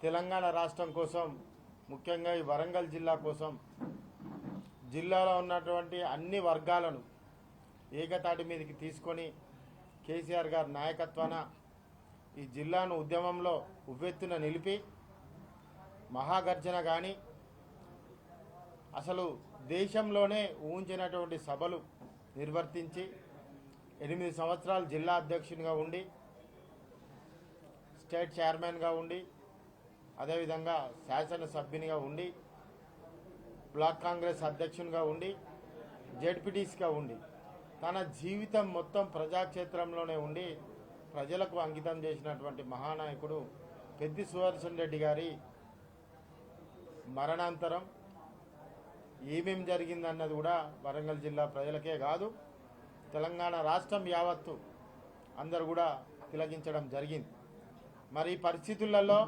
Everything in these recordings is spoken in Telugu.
తెలంగాణ రాష్ట్రం కోసం, ముఖ్యంగా ఈ వరంగల్ జిల్లా కోసం జిల్లాలో ఉన్నటువంటి అన్ని వర్గాలను ఏకతాటి మీదకి తీసుకొని కేసీఆర్ గారి నాయకత్వాన ఈ జిల్లాను ఉద్యమంలో ఉవ్వెత్తున నిలిపి మహాగర్జన కానీ అసలు దేశంలోనే ఊహించినటువంటి సభలు నిర్వర్తించి 8 సంవత్సరాలు జిల్లా అధ్యక్షునిగా ఉండి స్టేట్ చైర్మన్గా ఉండి అదేవిధంగా శాసనసభ్యునిగా ఉండి బ్లాక్ కాంగ్రెస్ అధ్యక్షునిగా ఉండి జెడ్పీటీసీగా ఉండి తన జీవితం మొత్తం ప్రజాక్షేత్రంలోనే ఉండి ప్రజలకు అంకితం చేసినటువంటి మహానాయకుడు పెద్ది సుదర్శన్ రెడ్డి గారి మరణాంతరం ఏమేం జరిగిందన్నది కూడా వరంగల్ జిల్లా ప్రజలకే కాదు తెలంగాణ రాష్ట్రం యావత్తు అందరూ కూడా తిలకించడం జరిగింది. మరి ఈ పరిస్థితులలో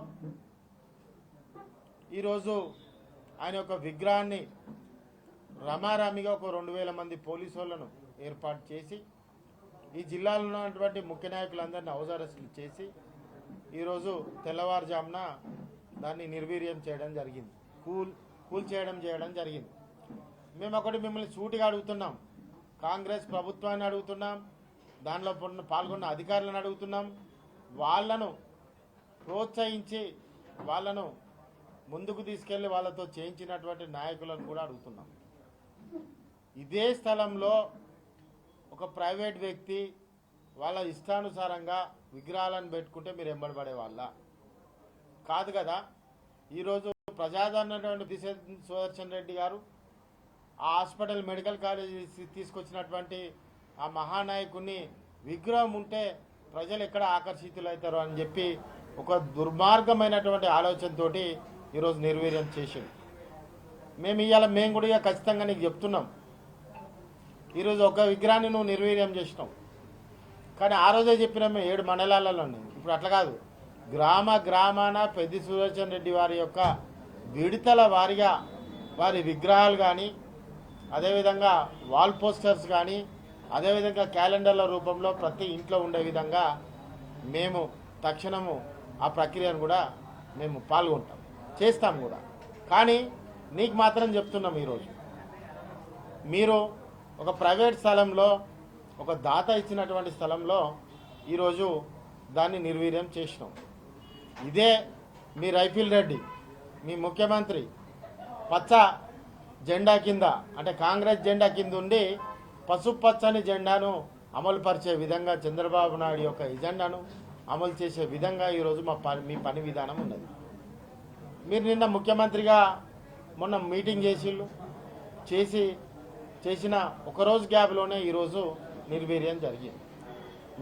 ఈరోజు ఆయన యొక్క విగ్రహాన్ని రమారామిగా ఒక 2000 మంది పోలీసు వాళ్ళను ఏర్పాటు చేసి ఈ జిల్లాలో ఉన్నటువంటి ముఖ్య నాయకులందరినీ హౌస్ అరెస్టులు చేసి ఈరోజు తెల్లవారుజామున దాన్ని నిర్వీర్యం చేయడం జరిగింది, కూల్ చేయడం జరిగింది. మేము ఒకటి మిమ్మల్ని సూటిగా అడుగుతున్నాం, కాంగ్రెస్ ప్రభుత్వాన్ని అడుగుతున్నాం, దానిలో పాల్గొన్న అధికారులను అడుగుతున్నాం, వాళ్ళను ప్రోత్సహించి వాళ్ళను ముందుకు తీసుకెళ్లి వాళ్ళతో చేయించినటువంటి నాయకులను కూడా అడుగుతున్నాం. ఇదే స్థలంలో ఒక ప్రైవేట్ వ్యక్తి వాళ్ళ ఇష్టానుసారంగా విగ్రహాలను పెట్టుకుంటే మీరు ఎంబడబడే వాళ్ళ కాదు కదా. ఈరోజు ప్రజాదరణటువంటి సుదర్శన్ రెడ్డి గారు ఆ హాస్పిటల్ మెడికల్ కాలేజ్ తీసుకొచ్చినటువంటి ఆ మహానాయకుని విగ్రహం ఉంటే ప్రజలు ఎక్కడ ఆకర్షితులవుతారో అని చెప్పి ఒక దుర్మార్గమైనటువంటి ఆలోచనతోటి ఈరోజు నిర్వీర్యం చేసింది. మేము కూడా ఇక ఖచ్చితంగా నీకు చెప్తున్నాం, ఈరోజు ఒక విగ్రహాన్ని నువ్వు నిర్వీర్యం చేసినావు. కానీ ఆ రోజే చెప్పినాం మేము 7 మండలాలలోనే. ఇప్పుడు అట్లా కాదు, గ్రామాన పెద్ది సుదర్శన్ రెడ్డి వారి యొక్క విడతల వారిగా వారి విగ్రహాలు కానీ అదేవిధంగా వాల్ పోస్టర్స్ కానీ అదేవిధంగా క్యాలెండర్ల రూపంలో ప్రతి ఇంట్లో ఉండే విధంగా మేము తక్షణము ఆ ప్రక్రియను కూడా మేము పాల్గొంటాం, చేస్తాం కూడా. కానీ నీకు మాత్రం చెప్తున్నాం, ఈరోజు మీరు ఒక ప్రైవేట్ స్థలంలో ఒక దాత ఇచ్చినటువంటి స్థలంలో ఈరోజు దాన్ని నిర్వీర్యం చేసినాం. ఇదే మీ రైఫిల్ రెడ్డి మీ ముఖ్యమంత్రి పచ్చ జెండా కింద అంటే కాంగ్రెస్ జెండా కింద ఉండి పసుపచ్చని జెండాను అమలు పరిచే విధంగా చంద్రబాబు నాయుడు యొక్క ఎజెండాను అమలు చేసే విధంగా ఈరోజు మీ పని విధానం ఉన్నది. మీరు నిన్న ముఖ్యమంత్రిగా మొన్న మీటింగ్ చేసిన ఒకరోజు గ్యాప్లోనే ఈరోజు నిర్వీర్యం జరిగింది.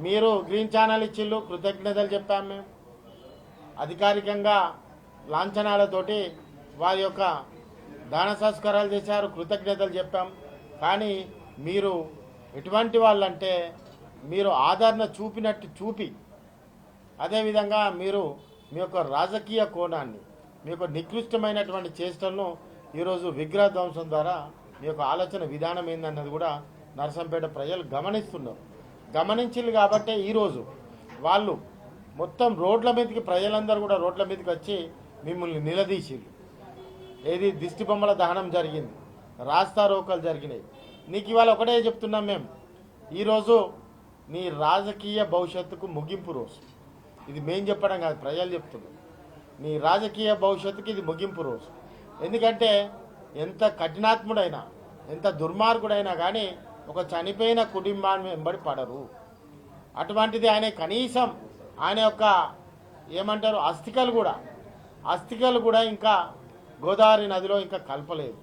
మీరు గ్రీన్ ఛానల్ ఇచ్చిళ్ళు, కృతజ్ఞతలు చెప్పాం. మేము అధికారికంగా లాంఛనాలతోటి వారి యొక్క దాన సంస్కారాలు చేశారు, కృతజ్ఞతలు చెప్పాం. కానీ మీరు ఎటువంటి వాళ్ళంటే మీరు ఆదరణ చూపి అదేవిధంగా మీరు మీ యొక్క రాజకీయ కోణాన్ని మీ యొక్క నికృష్టమైనటువంటి చేష్టలను ఈరోజు విగ్రహ ధ్వంసం ద్వారా మీ యొక్క ఆలోచన విధానం ఏందన్నది కూడా నరసంపేట ప్రజలు గమనించారు. కాబట్టే ఈరోజు వాళ్ళు మొత్తం రోడ్ల మీదకి ప్రజలందరూ కూడా రోడ్ల మీదకి వచ్చి మిమ్మల్ని నిలదీసిరు. ఏది దిష్టి బొమ్మల దహనం జరిగింది, రాస్తా రోకలు జరిగినాయి. నీకు ఇవాళ ఒకటే చెప్తున్నాం, మేము ఈరోజు నీ రాజకీయ భవిష్యత్తుకు ముగింపు రోజు. ఇది మేం చెప్పడం కాదు, ప్రజలు చెప్తున్నారు. నీ రాజకీయ భవిష్యత్తుకి ఇది ముగింపు రోజు. ఎందుకంటే ఎంత కఠినాత్ముడైనా ఎంత దుర్మార్గుడైనా కానీ ఒక చనిపోయిన కుటుంబాన్ని వెంబడి పడరు. అటువంటిది ఆయన కనీసం ఆయన యొక్క ఏమంటారు అస్థికలు కూడా ఇంకా గోదావరి నదిలో ఇంకా కలపలేదు.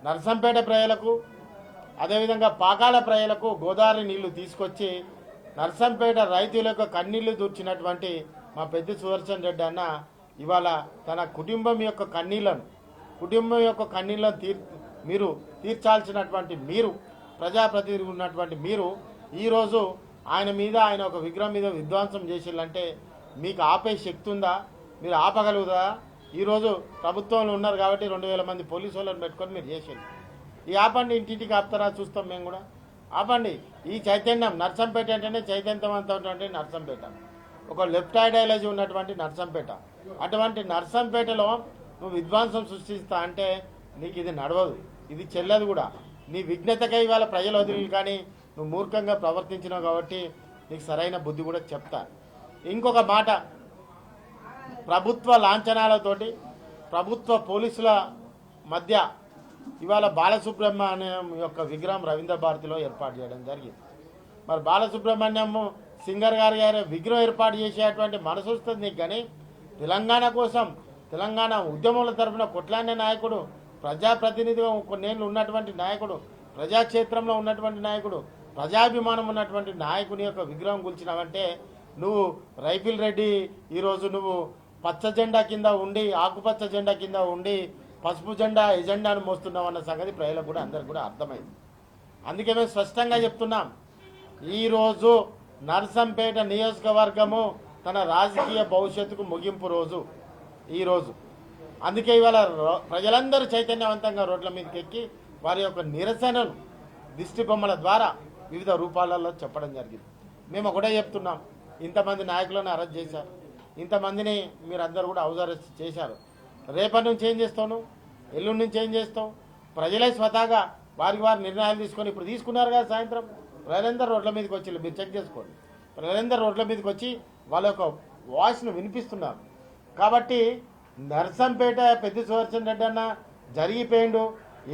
నరసంపేట ప్రజలకు అదేవిధంగా పాకాల ప్రజలకు గోదావరి నీళ్లు తీసుకొచ్చి నరసంపేట రైతుల యొక్క కన్నీళ్లు దూర్చినటువంటి మా పెద్ది సుదర్శన్ రెడ్డి అన్న ఇవాళ తన కుటుంబం యొక్క కన్నీళ్లను మీరు తీర్చాల్సినటువంటి మీరు ప్రజాప్రతినిధి ఉన్నటువంటి మీరు ఈరోజు ఆయన ఒక విగ్రహం మీద విధ్వంసం చేసిల్లంటే మీకు ఆపే శక్తి ఉందా? మీరు ఆపగలుగుదా? ఈరోజు ప్రభుత్వంలో ఉన్నారు కాబట్టి 2000 మంది పోలీసు వాళ్ళని పెట్టుకొని మీరు చేసేది. ఈ ఆపండి, ఇంటింటికి ఆపుతారా చూస్తాం మేము కూడా. ఆపండి. ఈ చైతన్యం నర్సంపేట అంటేనే చైతన్యవంతం అంటే నర్సంపేట. ఒక లెఫ్ట్ ఐడియాలజీ ఉన్నటువంటి నర్సంపేట. అటువంటి నర్సంపేటలో నువ్వు విధ్వంసం సృష్టిస్తా అంటే నీకు ఇది నడవదు, ఇది చెల్లదు కూడా. నీ విఘ్నతకై ఇవాళ ప్రజలు వదిలి కానీ నువ్వు మూర్ఖంగా ప్రవర్తించినావు కాబట్టి నీకు సరైన బుద్ధి కూడా చెప్తా. ఇంకొక మాట, ప్రభుత్వ లాంఛనాలతోటి ప్రభుత్వ పోలీసుల మధ్య ఇవాళ బాలసుబ్రహ్మణ్యం యొక్క విగ్రహం రవీంద్ర భారతిలో ఏర్పాటు చేయడం జరిగింది. మరి బాలసుబ్రహ్మణ్యం సింగర్ గారి విగ్రహం ఏర్పాటు చేసేటువంటి మనసు వస్తుంది నీకు. కానీ తెలంగాణ కోసం, తెలంగాణ ఉద్యమాల తరఫున కొట్లాడిన నాయకుడు, ప్రజాప్రతినిధిగా కొన్నేళ్ళు ఉన్నటువంటి నాయకుడు, ప్రజాక్షేత్రంలో ఉన్నటువంటి నాయకుడు, ప్రజాభిమానం ఉన్నటువంటి నాయకుని యొక్క విగ్రహం కూల్చినావంటే నువ్వు రైఫిల్ రెడ్డి ఈరోజు నువ్వు పచ్చ జెండా కింద ఉండి, ఆకుపచ్చ జెండా కింద ఉండి పసుపు జెండా ఎజెండాను మోస్తున్నావు అన్న సంగతి ప్రజలకు కూడా అందరికి కూడా అర్థమైంది. అందుకే మేము స్పష్టంగా చెప్తున్నాం, ఈరోజు నర్సంపేట నియోజకవర్గము తన రాజకీయ భవిష్యత్తుకు ముగింపు రోజు ఈరోజు. అందుకే ఇవాళ ప్రజలందరూ చైతన్యవంతంగా రోడ్ల మీదకి ఎక్కి వారి యొక్క నిరసనను దిష్టి బొమ్మల ద్వారా వివిధ రూపాలలో చెప్పడం జరిగింది. మేము ఒకటే చెప్తున్నాం, ఇంతమంది నాయకులను అరెస్ట్ చేశారు, ఇంతమందిని మీరందరూ కూడా హౌస్ అరెస్ట్ చేశారు. రేపటి నుంచి ఏం చేస్తావు, ఎల్లుండి నుంచి ఏం చేస్తావు? ప్రజలే స్వతహాగా వారికి వారి నిర్ణయాలు తీసుకొని ఇప్పుడు తీసుకున్నారు కదా. సాయంత్రం ప్రజలందరూ రోడ్ల మీదకి వచ్చి, మీరు చెక్ చేసుకోండి, ప్రజలందరూ రోడ్ల మీదకి వచ్చి వాళ్ళ యొక్క వాయిస్ను వినిపిస్తున్నారు. కాబట్టి నర్సంపేట పెద్ద సుదర్శన్ రెడ్డి అన్న జరిగిపోయిండు,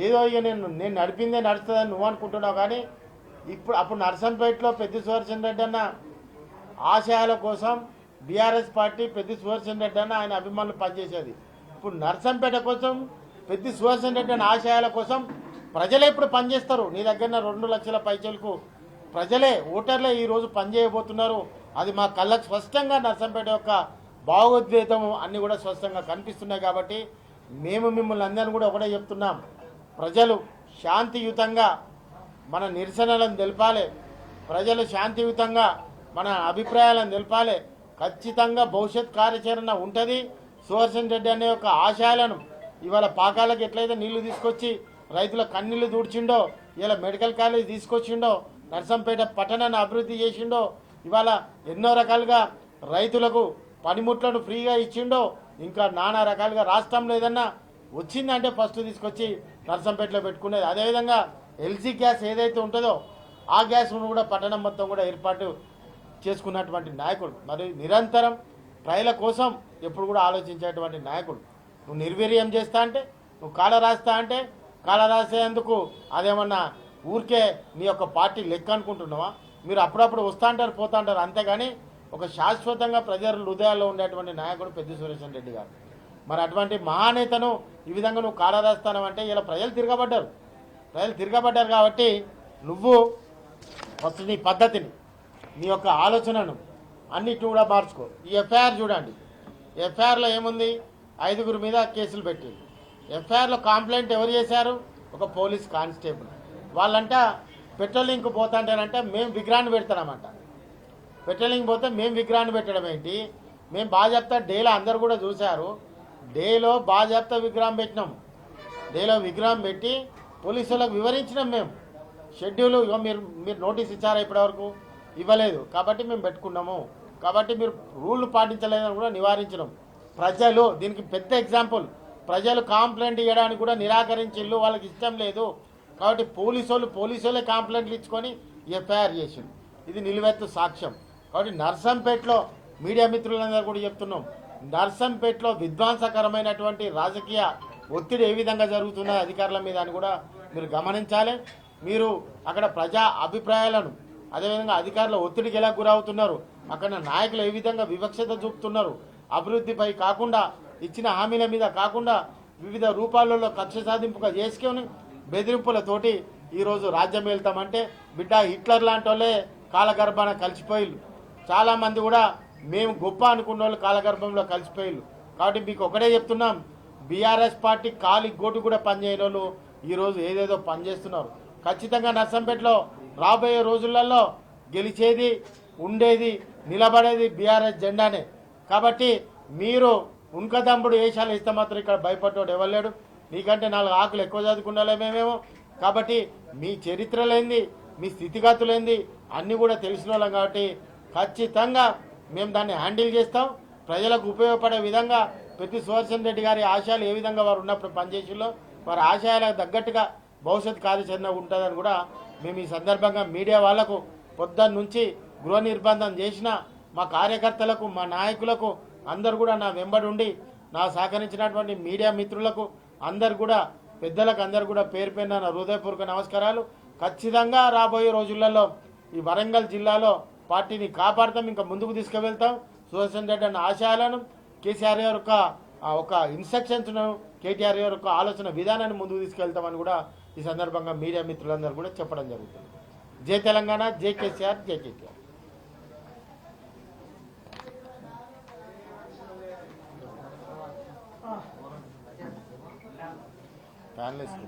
ఏదో ఇక నేను నడిపిందే నడుస్తుందని నువ్వు అనుకుంటున్నావు. కానీ అప్పుడు నర్సంపేటలో పెద్ద సుదర్శన్ రెడ్డి అన్న ఆశయాల కోసం బీఆర్ఎస్ పార్టీ పెద్ద సుదర్శన్ రెడ్డి అన్న ఆయన అభిమానులు పనిచేసేది. ఇప్పుడు నర్సంపేట కోసం పెద్ద సుదర్శన్ రెడ్డి అన్న ఆశయాల కోసం ప్రజలే ఇప్పుడు పనిచేస్తారు. నీ దగ్గర 2 లక్షల పైచలకు ప్రజలే, ఓటర్లే ఈరోజు పనిచేయబోతున్నారు. అది మా కళ్ళకు స్పష్టంగా నర్సంపేట యొక్క భావోద్వేగము అన్నీ కూడా స్పష్టంగా కనిపిస్తున్నాయి. కాబట్టి మేము మిమ్మల్ని అందరినీ కూడా ఒకటే చెప్తున్నాం, ప్రజలు శాంతియుతంగా మన నిరసనలను తెలపాలి, ప్రజలు శాంతియుతంగా మన అభిప్రాయాలను తెలపాలి. ఖచ్చితంగా భవిష్యత్ కార్యాచరణ ఉంటుంది. సుదర్శన్ రెడ్డి అనే యొక్క ఆశయాలను ఇవాళ పాకాలకు ఎట్లయితే నీళ్లు తీసుకొచ్చి రైతుల కన్నీళ్లు దూడ్చిండో, ఇలా మెడికల్ కాలేజ్ తీసుకొచ్చిండో, నర్సంపేట పట్టణాన్ని అభివృద్ధి చేసిండో, ఇవాళ ఎన్నో రకాలుగా రైతులకు పనిముట్లను ఫ్రీగా ఇచ్చిండో, ఇంకా నానా రకాలుగా రాష్ట్రంలో ఏదన్నా వచ్చిందంటే ఫస్ట్ తీసుకొచ్చి నర్సంపేటలో పెట్టుకునేది. అదేవిధంగా ఎల్జీ గ్యాస్ ఏదైతే ఉంటుందో ఆ గ్యాస్ను కూడా పట్టణం మొత్తం కూడా ఏర్పాటు చేసుకున్నటువంటి నాయకుడు. మరి నిరంతరం ప్రజల కోసం ఎప్పుడు కూడా ఆలోచించేటువంటి నాయకుడు. నువ్వు నిర్వీర్యం చేస్తా అంటే, నువ్వు కాల రాస్తా అంటే, కాల రాసేందుకు అదేమన్నా ఊరికే నీ యొక్క పార్టీ లెక్క అనుకుంటున్నావా? మీరు అప్పుడప్పుడు వస్తూ అంటారు, పోతా అంటారు, అంతేగాని ఒక శాశ్వతంగా ప్రజల హృదయాల్లో ఉండేటువంటి నాయకుడు పెద్ద సుదర్శన్ రెడ్డి గారు. మరి అటువంటి మహానేతను ఈ విధంగా నువ్వు కాల రాస్తానంటే ఇలా ప్రజలు తిరగబడ్డారు కాబట్టి నువ్వు ఫస్ట్ నీ పద్ధతిని, నీ యొక్క ఆలోచనను అన్నిటి కూడా మార్చుకో. ఈ ఎఫ్ఐఆర్ చూడండి, ఎఫ్ఐఆర్లో ఏముంది? 5 మీద కేసులు పెట్టింది. ఎఫ్ఐఆర్లో కంప్లైంట్ ఎవరు చేశారు? ఒక పోలీస్ కానిస్టేబుల్. వాళ్ళంట పెట్రోలింగ్కి పోతాంటారంటే మేము విగ్రహాన్ని పెడతామంట. పెట్రోలింగ్ పోతే మేము విగ్రహాన్ని పెట్టడం ఏంటి? మేము బాజాప్తా డేలో అందరు కూడా చూశారు, డేలో బాజాప్తా విగ్రహం పెట్టినాం. డేలో విగ్రహం పెట్టి పోలీసులకు వివరించినాం. మేము షెడ్యూల్ మీరు నోటీస్ ఇచ్చారా? ఇప్పటివరకు ఇవ్వలేదు కాబట్టి మేము పెట్టుకున్నాము. కాబట్టి మీరు రూల్ను పాటించలేదని కూడా నివారించడం. ప్రజలు దీనికి పెద్ద ఎగ్జాంపుల్. ప్రజలు కంప్లైంట్ ఇవ్వడానికి కూడా నిరాకరించిళ్ళు, వాళ్ళకి ఇష్టం లేదు. కాబట్టి పోలీసులే కంప్లైంట్లు ఇచ్చుకొని ఎఫ్ఐఆర్ చేసిండు. ఇది నిలువెత్తు సాక్ష్యం. కాబట్టి నర్సంపేటలో మీడియా మిత్రులందరూ కూడా చెప్తున్నాం, నర్సంపేటలో విధ్వంసకరమైనటువంటి రాజకీయ ఒత్తిడి ఏ విధంగా జరుగుతున్నది అధికారుల మీద అని కూడా మీరు గమనించాలి. మీరు అక్కడ ప్రజా అభిప్రాయాలను, అదేవిధంగా అధికారుల ఒత్తిడికి ఎలా గురవుతున్నారు, అక్కడ నాయకులు ఏ విధంగా వివక్షత చూపుతున్నారు, అభివృద్ధిపై కాకుండా, ఇచ్చిన హామీల మీద కాకుండా వివిధ రూపాలలో కక్ష సాధింపుగా చేసుకొని బెదిరింపులతోటి ఈరోజు రాజ్యం వెళ్తామంటే బిడ్డ హిట్లర్ లాంటి వాళ్ళే కాలగర్భాన కలిసిపోయిళ్ళు. చాలామంది కూడా మేము గొప్ప అనుకున్న వాళ్ళు కాలగర్భంలో కలిసిపోయిళ్ళు. కాబట్టి మీకు ఒకటే చెప్తున్నాం, బీఆర్ఎస్ పార్టీ కాలి గోటు కూడా పనిచేయని వాళ్ళు ఈరోజు ఏదేదో పనిచేస్తున్నారు. ఖచ్చితంగా నర్సంపేటలో రాబోయే రోజులలో గెలిచేది, ఉండేది, నిలబడేది బీఆర్ఎస్ జెండానే. కాబట్టి మీరు ఉన్కదంపుడు వేషాలు ఇస్తే మాత్రం ఇక్కడ భయపడ్డాడు ఎవరు? నీకంటే 4 ఆకులు ఎక్కువ చదువుకున్నాలే మేమేమో. కాబట్టి మీ చరిత్రలేంది, మీ స్థితిగతులేంది అన్నీ కూడా తెలిసిన వాళ్ళం. కాబట్టి ఖచ్చితంగా మేము దాన్ని హ్యాండిల్ చేస్తాం. ప్రజలకు ఉపయోగపడే విధంగా ప్రతి సుదర్శన్ రెడ్డి గారి ఆశయాలు ఏ విధంగా వారు ఉన్నప్పుడు పనిచేసిలో వారి ఆశయాలకు తగ్గట్టుగా భవిష్యత్ కార్యాచరణ ఉంటుందని కూడా మేము ఈ సందర్భంగా మీడియా వాళ్లకు పొద్దున్న నుంచి గృహ నిర్బంధం చేసిన మా కార్యకర్తలకు మా నాయకులకు అందరు కూడా నా వెంబడి ఉండి నా సహకరించినటువంటి మీడియా మిత్రులకు అందరు కూడా పెద్దలకు అందరు కూడా పేరు పేరున నా హృదయపూర్వక నమస్కారాలు. ఖచ్చితంగా రాబోయే రోజులలో ఈ వరంగల్ జిల్లాలో పార్టీని కాపాడతాం, ఇంకా ముందుకు తీసుకువెళ్తాం. సుదర్శన్ రెడ్డి అన్న ఆశయాలను కేసీఆర్ గారి ఒక ఇన్స్ట్రక్షన్స్ను కేటీఆర్ గారి యొక్క ఆలోచన విధానాన్ని ముందుకు తీసుకెళ్తామని కూడా ఈ సందర్భంగా మీడియా మిత్రులందరూ కూడా చెప్పడం జరుగుతుంది. జై తెలంగాణ, జై కేసీఆర్, జై కేటీఆర్. ప్యానలిస్ట్